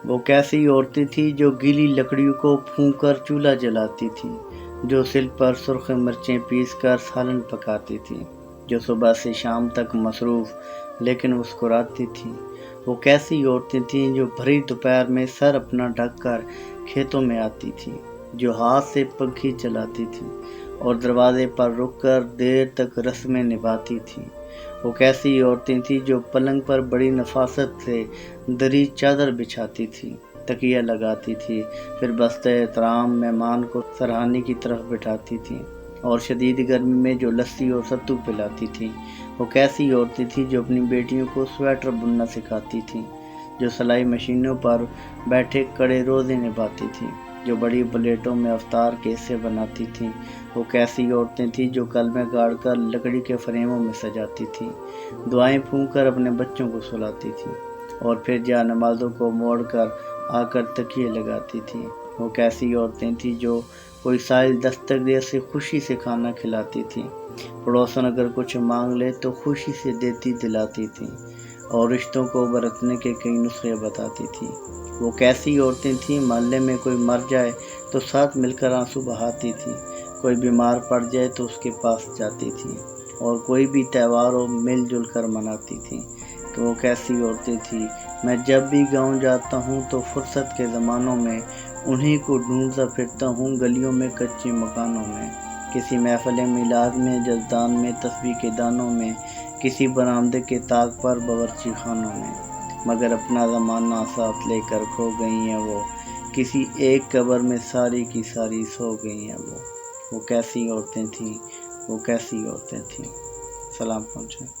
وہ کیسی عورتیں تھیں جو گیلی لکڑیوں کو پھونک کر چولہا جلاتی تھیں، جو سل پر سرخ مرچیں پیس کر سالن پکاتی تھیں، جو صبح سے شام تک مصروف لیکن مسکراتی تھیں۔ وہ کیسی عورتیں تھیں جو بھری دوپہر میں سر اپنا ڈھک کر کھیتوں میں آتی تھیں، جو ہاتھ سے پنکھی چلاتی تھیں اور دروازے پر رک کر دیر تک رسمیں نبھاتی تھیں۔ وہ کیسی عورتیں تھیں جو پلنگ پر بڑی نفاست سے دری چادر بچھاتی تھیں، تکیہ لگاتی تھیں، پھر بستہ احترام مہمان کو سرہانے کی طرف بٹھاتی تھیں اور شدید گرمی میں جو لسی اور ستو پلاتی تھیں۔ وہ کیسی عورتیں تھیں جو اپنی بیٹیوں کو سویٹر بننا سکھاتی تھیں، جو سلائی مشینوں پر بیٹھے کڑے روزے نبھاتی تھیں، جو بڑی پلیٹوں میں افطار کے حصے بناتی تھیں۔ وہ کیسی عورتیں تھیں جو کلمے گاڑ کر لکڑی کے فریموں میں سجاتی تھیں، دعائیں پھونک کر اپنے بچوں کو سلاتی تھیں اور پھر جا نمازوں کو موڑ کر آ کر تکیے لگاتی تھیں۔ وہ کیسی عورتیں تھیں جو کوئی سائل دستک دے سے خوشی سے کھانا کھلاتی تھیں، پڑوسن اگر کچھ مانگ لے تو خوشی سے دیتی دلاتی تھیں اور رشتوں کو برتنے کے کئی نسخے بتاتی تھیں۔ وہ کیسی عورتیں تھیں محلے میں کوئی مر جائے تو ساتھ مل کر آنسو بہاتی تھیں، کوئی بیمار پڑ جائے تو اس کے پاس جاتی تھیں اور کوئی بھی تہوار ہو مل جل کر مناتی تھیں۔ کہ وہ کیسی عورتیں تھیں، میں جب بھی گاؤں جاتا ہوں تو فرصت کے زمانوں میں انہیں کو ڈھونڈتا پھرتا ہوں، گلیوں میں کچے مکانوں میں، کسی محفل میلاد میں، جزدان میں، تسبیح کے دانوں میں، کسی برآمدے کے طاق پر، باورچی خانوں میں، مگر اپنا زمانہ ساتھ لے کر کھو گئی ہیں وہ، کسی ایک قبر میں ساری کی ساری سو گئی ہیں وہ۔ وہ کیسی عورتیں تھیں، وہ کیسی عورتیں تھیں۔ سلام پہنچے۔